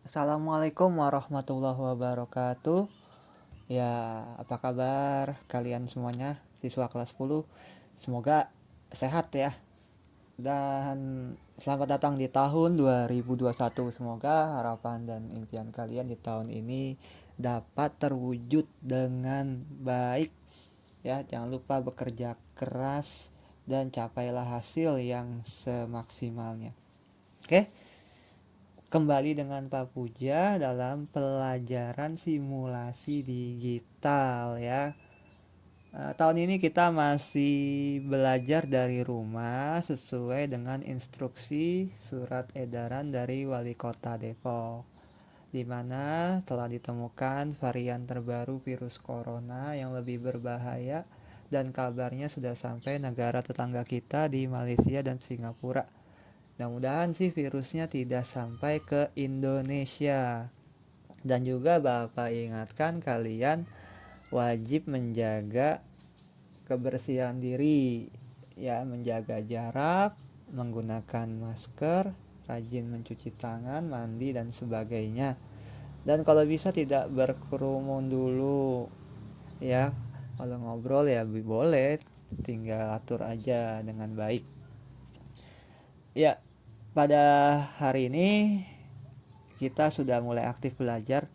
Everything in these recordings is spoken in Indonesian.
Assalamualaikum warahmatullahi wabarakatuh. Ya, apa kabar kalian semuanya, siswa kelas 10? Semoga sehat ya. Dan selamat datang di tahun 2021. Semoga harapan dan impian kalian di tahun ini dapat terwujud dengan baik. Ya, jangan lupa bekerja keras dan capailah hasil yang semaksimalnya. Oke? Kembali dengan Pak Puja dalam pelajaran simulasi digital ya. Tahun ini kita masih belajar dari rumah sesuai dengan instruksi surat edaran dari Wali Kota Depok, di mana telah ditemukan varian terbaru virus corona yang lebih berbahaya dan kabarnya sudah sampai negara tetangga kita di Malaysia dan Singapura. Mudah-mudahan sih virusnya tidak sampai ke Indonesia. Dan juga Bapak ingatkan kalian wajib menjaga kebersihan diri, ya, menjaga jarak, menggunakan masker, rajin mencuci tangan, mandi dan sebagainya. Dan kalau bisa tidak berkerumun dulu, ya. Kalau ngobrol ya boleh, tinggal atur aja dengan baik. Ya, pada hari ini kita sudah mulai aktif belajar,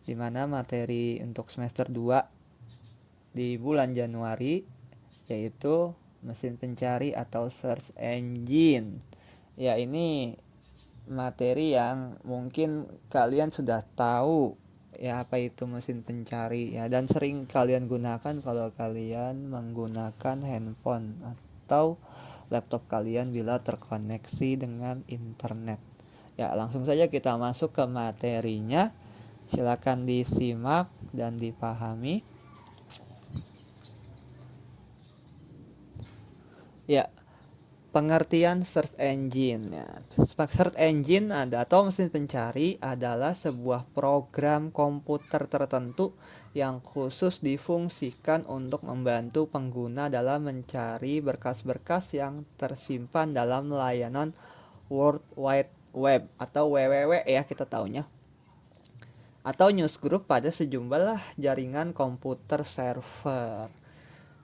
di mana materi untuk semester 2 di bulan Januari yaitu mesin pencari atau search engine. Ya, ini materi yang mungkin kalian sudah tahu ya apa itu mesin pencari ya, dan sering kalian gunakan kalau kalian menggunakan handphone atau laptop kalian bila terkoneksi dengan internet. Ya, langsung saja kita masuk ke materinya. Silakan disimak dan dipahami. Ya, pengertian search engine ya. Search engine atau mesin pencari adalah sebuah program komputer tertentu yang khusus difungsikan untuk membantu pengguna dalam mencari berkas-berkas yang tersimpan dalam layanan World Wide Web atau WWW ya kita taunya, atau newsgroup pada sejumlah jaringan komputer server.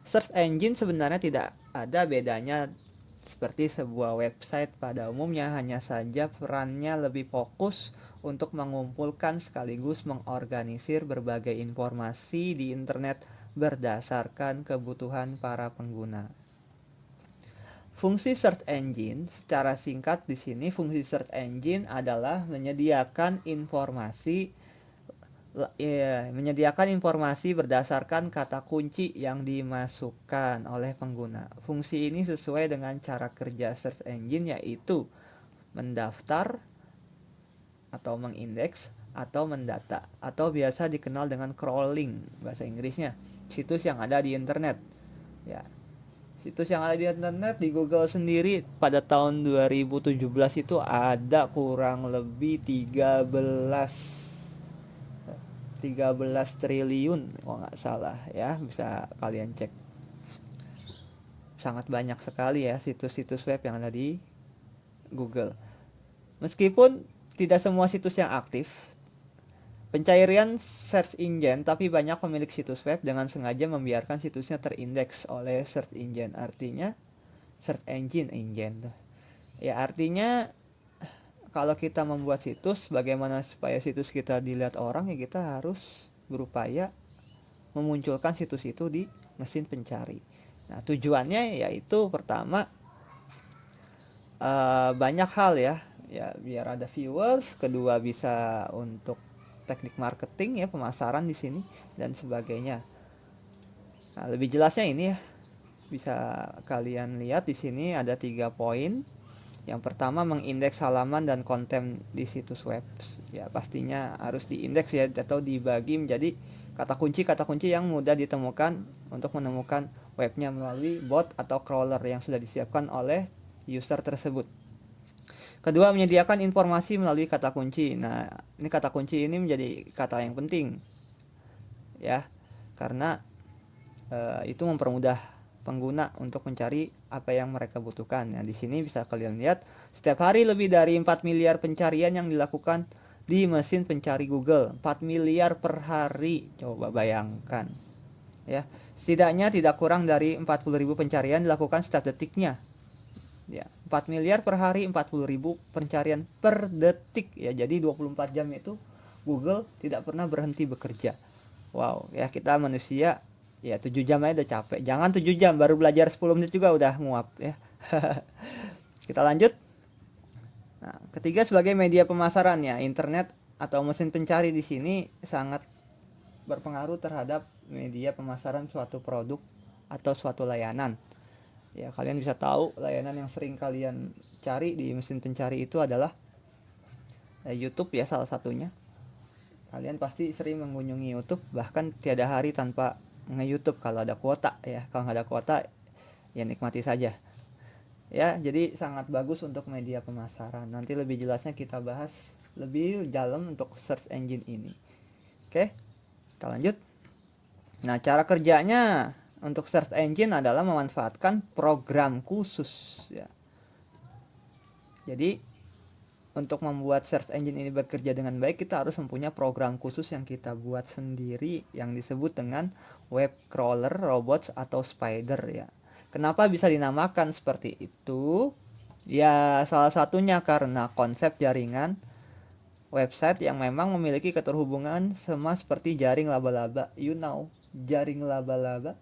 Search engine sebenarnya tidak ada bedanya seperti sebuah website pada umumnya, hanya saja perannya lebih fokus untuk mengumpulkan sekaligus mengorganisir berbagai informasi di internet berdasarkan kebutuhan para pengguna. Fungsi search engine secara singkat di sini, fungsi search engine adalah menyediakan informasi berdasarkan kata kunci yang dimasukkan oleh pengguna. Fungsi ini sesuai dengan cara kerja search engine, yaitu mendaftar atau mengindeks atau mendata, atau biasa dikenal dengan crawling bahasa Inggrisnya, situs yang ada di internet. Ya, situs yang ada di internet di Google sendiri pada tahun 2017 itu ada kurang lebih 13 triliun kalau nggak salah ya, bisa kalian cek. Sangat banyak sekali ya situs-situs web yang ada di Google. Meskipun tidak semua situs yang aktif pencarian search engine, tapi banyak pemilik situs web dengan sengaja membiarkan situsnya terindeks oleh search engine. Artinya search engine ya, artinya kalau kita membuat situs, bagaimana supaya situs kita dilihat orang, ya kita harus berupaya memunculkan situs itu di mesin pencari. Nah, tujuannya yaitu pertama banyak hal ya biar ada viewers, kedua bisa untuk teknik marketing ya, pemasaran di sini dan sebagainya. Nah, lebih jelasnya ini ya bisa kalian lihat di sini ada 3 poin. Yang pertama, mengindeks halaman dan konten di situs web. Ya, pastinya harus diindeks ya, atau dibagi menjadi kata kunci yang mudah ditemukan untuk menemukan webnya melalui bot atau crawler yang sudah disiapkan oleh user tersebut. Kedua, menyediakan informasi melalui kata kunci. Nah, ini kata kunci ini menjadi kata yang penting ya, karena itu mempermudah pengguna untuk mencari apa yang mereka butuhkan. Nah, di sini bisa kalian lihat setiap hari lebih dari 4 miliar pencarian yang dilakukan di mesin pencari Google. 4 miliar per hari. Coba bayangkan. Ya, setidaknya tidak kurang dari 40.000 pencarian dilakukan setiap detiknya. Ya, 4 miliar per hari, 40.000 pencarian per detik ya. Jadi 24 jam itu Google tidak pernah berhenti bekerja. Wow, ya kita manusia ya 7 jam aja udah capek. Jangan 7 jam, baru belajar 10 menit juga udah nguap ya. Kita lanjut. Nah, ketiga sebagai media pemasarannya, internet atau mesin pencari di sini sangat berpengaruh terhadap media pemasaran suatu produk atau suatu layanan. Ya, kalian bisa tahu layanan yang sering kalian cari di mesin pencari itu adalah YouTube ya, salah satunya. Kalian pasti sering mengunjungi YouTube, bahkan tiada hari tanpa nge-YouTube kalau ada kuota ya. Kalau nggak ada kuota ya nikmati saja. Ya, jadi sangat bagus untuk media pemasaran. Nanti lebih jelasnya kita bahas lebih dalam untuk search engine ini. Oke, kita lanjut. Nah, cara kerjanya untuk search engine adalah memanfaatkan program khusus ya. Jadi untuk membuat search engine ini bekerja dengan baik, kita harus mempunyai program khusus yang kita buat sendiri yang disebut dengan web crawler, robots atau spider ya. Kenapa bisa dinamakan seperti itu? Ya, salah satunya karena konsep jaringan website yang memang memiliki keterhubungan sama seperti jaring laba-laba. You know, jaring laba-laba.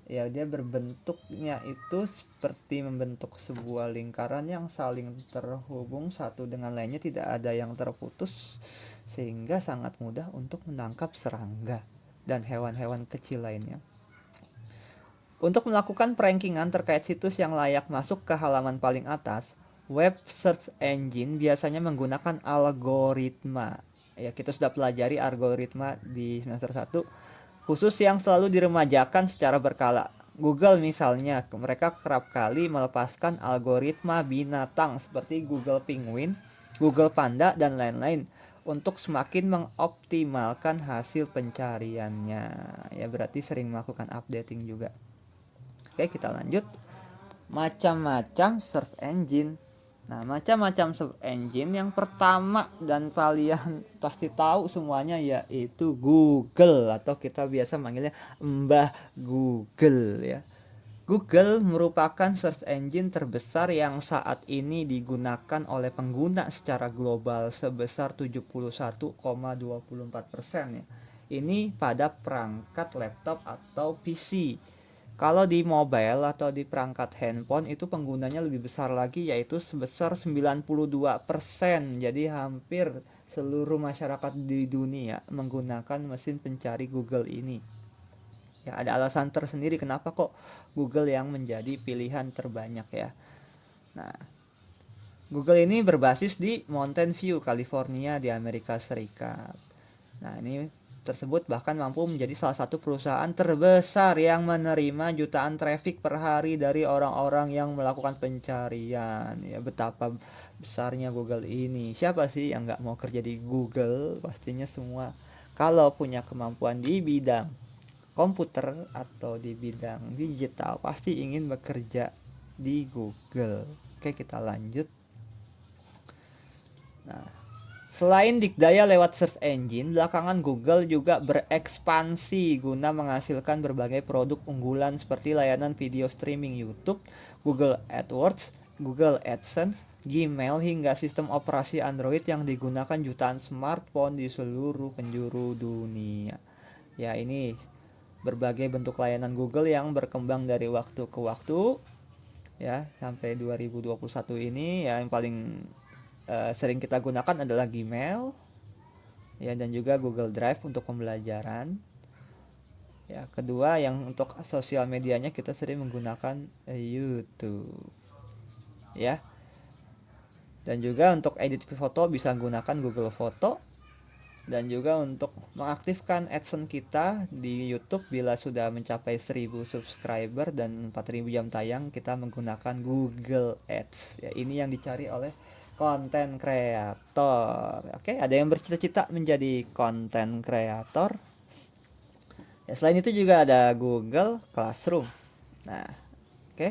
Ya, dia berbentuknya itu seperti membentuk sebuah lingkaran yang saling terhubung satu dengan lainnya, tidak ada yang terputus, sehingga sangat mudah untuk menangkap serangga dan hewan-hewan kecil lainnya. Untuk melakukan perankingan terkait situs yang layak masuk ke halaman paling atas, web search engine biasanya menggunakan algoritma. Ya, kita sudah pelajari algoritma di semester 1, khusus yang selalu diremajakan secara berkala. Google misalnya, mereka kerap kali melepaskan algoritma binatang seperti Google Penguin, Google Panda, dan lain-lain untuk semakin mengoptimalkan hasil pencariannya. Ya, berarti sering melakukan updating juga. Oke, kita lanjut. Macam-macam search engine. Nah, macam-macam search engine yang pertama dan kalian pasti tahu semuanya yaitu Google, atau kita biasa manggilnya Mbah Google ya. Google merupakan search engine terbesar yang saat ini digunakan oleh pengguna secara global sebesar 71,24% ya. Ini pada perangkat laptop atau PC. Kalau di mobile atau di perangkat handphone itu penggunanya lebih besar lagi, yaitu sebesar 92%. Jadi hampir seluruh masyarakat di dunia menggunakan mesin pencari Google ini. Ya, ada alasan tersendiri kenapa kok Google yang menjadi pilihan terbanyak ya. Nah, Google ini berbasis di Mountain View, California di Amerika Serikat. Nah, ini tersebut bahkan mampu menjadi salah satu perusahaan terbesar yang menerima jutaan traffic per hari dari orang-orang yang melakukan pencarian. Ya, betapa besarnya Google ini. Siapa sih yang nggak mau kerja di Google? Pastinya semua. Kalau punya kemampuan di bidang komputer atau di bidang digital, pasti ingin bekerja di Google. Oke, kita lanjut. Nah, selain dikdaya lewat search engine, belakangan Google juga berekspansi guna menghasilkan berbagai produk unggulan seperti layanan video streaming YouTube, Google AdWords, Google AdSense, Gmail, hingga sistem operasi Android yang digunakan jutaan smartphone di seluruh penjuru dunia. Ya, ini berbagai bentuk layanan Google yang berkembang dari waktu ke waktu ya, sampai 2021 ini ya. Yang paling sering kita gunakan adalah Gmail ya, dan juga Google Drive untuk pembelajaran ya. Kedua, yang untuk sosial medianya kita sering menggunakan YouTube ya, dan juga untuk edit foto bisa menggunakan Google Foto, dan juga untuk mengaktifkan AdSense kita di YouTube bila sudah mencapai 1000 subscriber dan 4000 jam tayang, kita menggunakan Google Ads ya. Ini yang dicari oleh konten kreator. Oke, ada yang bercita-cita menjadi konten kreator. Ya, selain itu juga ada Google Classroom. Nah, oke.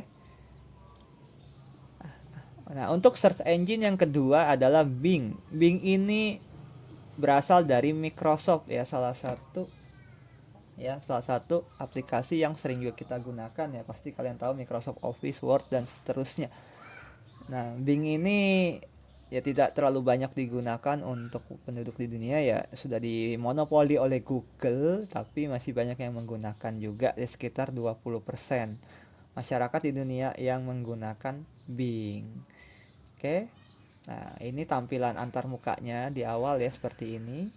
Nah, untuk search engine yang kedua adalah Bing. Bing ini berasal dari Microsoft ya, salah satu aplikasi yang sering juga kita gunakan ya, pasti kalian tahu Microsoft Office, Word dan seterusnya. Nah, Bing ini ya tidak terlalu banyak digunakan untuk penduduk di dunia ya, sudah dimonopoli oleh Google, tapi masih banyak yang menggunakan juga ya, sekitar 20% masyarakat di dunia yang menggunakan Bing. Oke. Nah, ini tampilan antar mukanya di awal ya, seperti ini.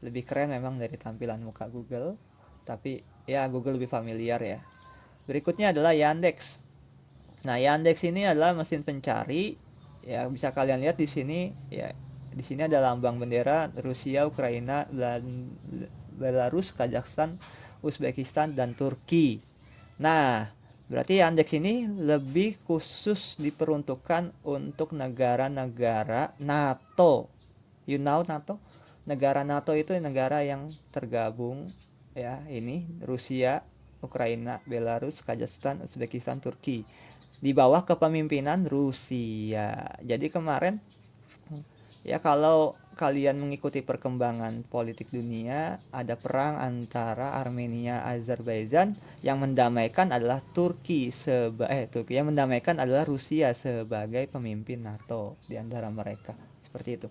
Lebih keren memang dari tampilan muka Google, tapi ya Google lebih familiar ya. Berikutnya adalah Yandex. Nah, Yandex ini adalah mesin pencari ya, bisa kalian lihat di sini ya. Di sini ada lambang bendera Rusia, Ukraina, dan Belarus, Kazakhstan, Uzbekistan dan Turki. Nah, berarti Yandex ini lebih khusus diperuntukkan untuk negara-negara NATO. You know NATO? Negara NATO itu negara yang tergabung ya, ini Rusia, Ukraina, Belarus, Kazakhstan, Uzbekistan, Turki, di bawah kepemimpinan Rusia. Jadi kemarin ya, kalau kalian mengikuti perkembangan politik dunia, ada perang antara Armenia, Azerbaijan, yang mendamaikan adalah Turki yang mendamaikan adalah Rusia sebagai pemimpin NATO di antara mereka. Seperti itu.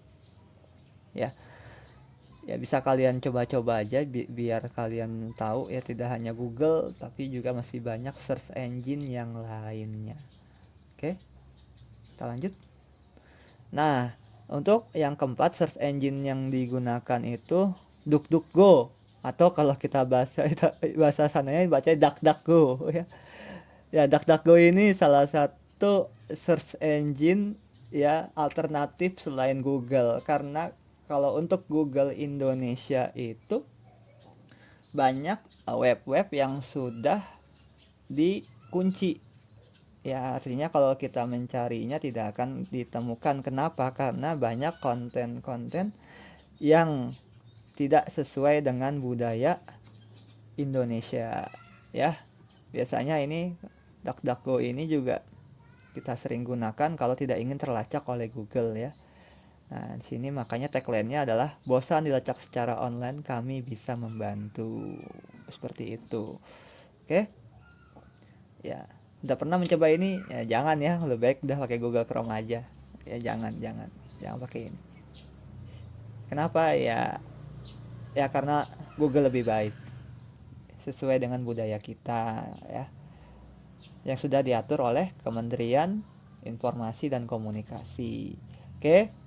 Ya. Ya, bisa kalian coba-coba aja biar kalian tahu ya, tidak hanya Google tapi juga masih banyak search engine yang lainnya. Oke, kita lanjut. Nah, untuk yang keempat search engine yang digunakan itu DuckDuckGo, atau kalau kita bahasa sananya baca DuckDuckGo ya. Ya, DuckDuckGo ini salah satu search engine ya alternatif selain Google, karena kalau untuk Google Indonesia itu banyak web-web yang sudah dikunci. Ya, artinya kalau kita mencarinya tidak akan ditemukan. Kenapa? Karena banyak konten-konten yang tidak sesuai dengan budaya Indonesia. Ya, biasanya ini DuckDuckGo ini juga kita sering gunakan kalau tidak ingin terlacak oleh Google ya. Nah, di sini makanya tagline-nya adalah bosan dilacak secara online, kami bisa membantu. Seperti itu. Oke? Ya, udah pernah mencoba ini? Ya jangan ya, lebih baik udah pakai Google Chrome aja. Ya jangan pakai ini. Kenapa? Ya karena Google lebih baik, sesuai dengan budaya kita ya, yang sudah diatur oleh Kementerian Informasi dan Komunikasi. Oke?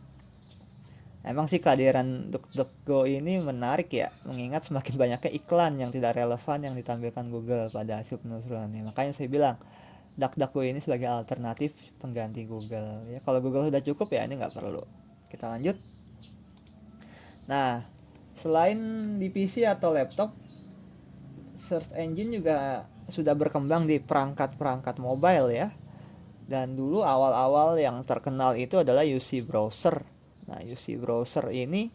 Emang sih kehadiran DuckDuckGo ini menarik ya, mengingat semakin banyaknya iklan yang tidak relevan yang ditampilkan Google pada hasil penelusuran ini. Makanya saya bilang DuckDuckGo ini sebagai alternatif pengganti Google. Ya, kalau Google sudah cukup ya ini nggak perlu. Kita lanjut. Nah, selain di PC atau laptop, search engine juga sudah berkembang di perangkat-perangkat mobile ya. Dan dulu awal-awal yang terkenal itu adalah UC Browser. Nah, UC Browser ini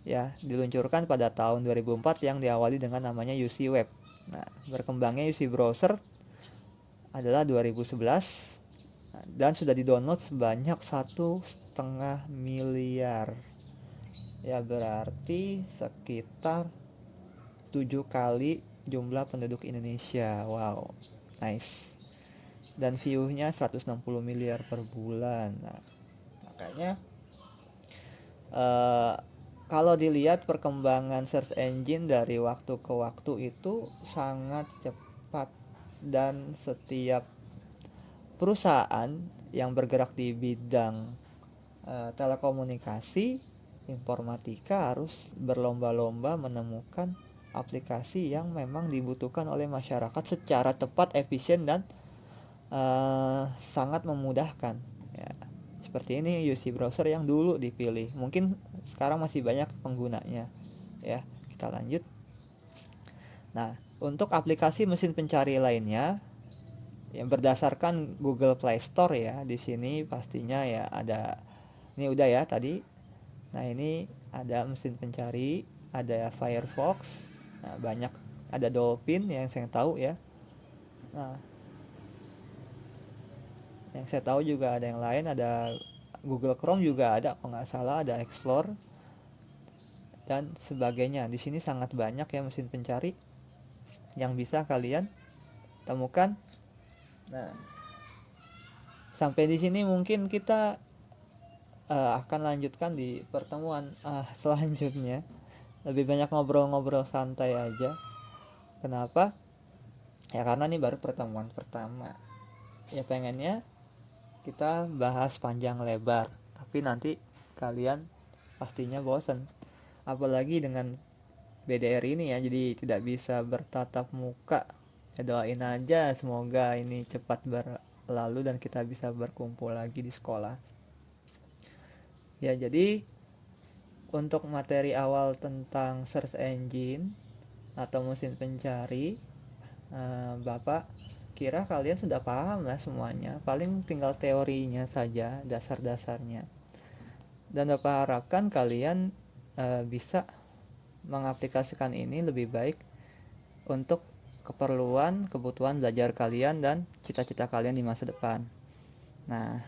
ya diluncurkan pada tahun 2004 yang diawali dengan namanya UC Web. Nah, berkembangnya UC Browser adalah 2011 dan sudah didownload sebanyak 1,5 miliar. Ya, berarti sekitar 7 kali jumlah penduduk Indonesia. Wow, nice. Dan view-nya 160 miliar per bulan. Nah, makanya kalau dilihat perkembangan search engine dari waktu ke waktu itu sangat cepat, dan setiap perusahaan yang bergerak di bidang telekomunikasi, informatika harus berlomba-lomba menemukan aplikasi yang memang dibutuhkan oleh masyarakat secara tepat, efisien, dan sangat memudahkan ya. Seperti ini UC Browser yang dulu dipilih, mungkin sekarang masih banyak penggunanya ya. Kita lanjut. Nah, untuk aplikasi mesin pencari lainnya yang berdasarkan Google Play Store ya, di sini pastinya ya ada, ini udah ya tadi. Nah, ini ada mesin pencari, ada Firefox, nah banyak, ada Dolphin yang saya tahu ya. Nah, yang saya tahu juga ada yang lain, ada Google Chrome juga ada kalau nggak salah, ada Explore. dan sebagainya. Di sini sangat banyak ya mesin pencari yang bisa kalian temukan. Nah, sampai di sini mungkin kita akan lanjutkan di pertemuan selanjutnya. Lebih banyak ngobrol-ngobrol santai aja. Kenapa? Ya karena ini baru pertemuan pertama. Ya pengennya kita bahas panjang lebar, tapi nanti kalian pastinya bosan. Apalagi dengan BDR ini ya, jadi tidak bisa bertatap muka. Ya doain aja semoga ini cepat berlalu dan kita bisa berkumpul lagi di sekolah. Ya jadi untuk materi awal tentang search engine atau mesin pencari, Bapak kira kalian sudah paham lah semuanya, paling tinggal teorinya saja, dasar-dasarnya. Dan Bapak harapkan kalian bisa mengaplikasikan ini lebih baik untuk kebutuhan belajar kalian dan cita-cita kalian di masa depan. Nah,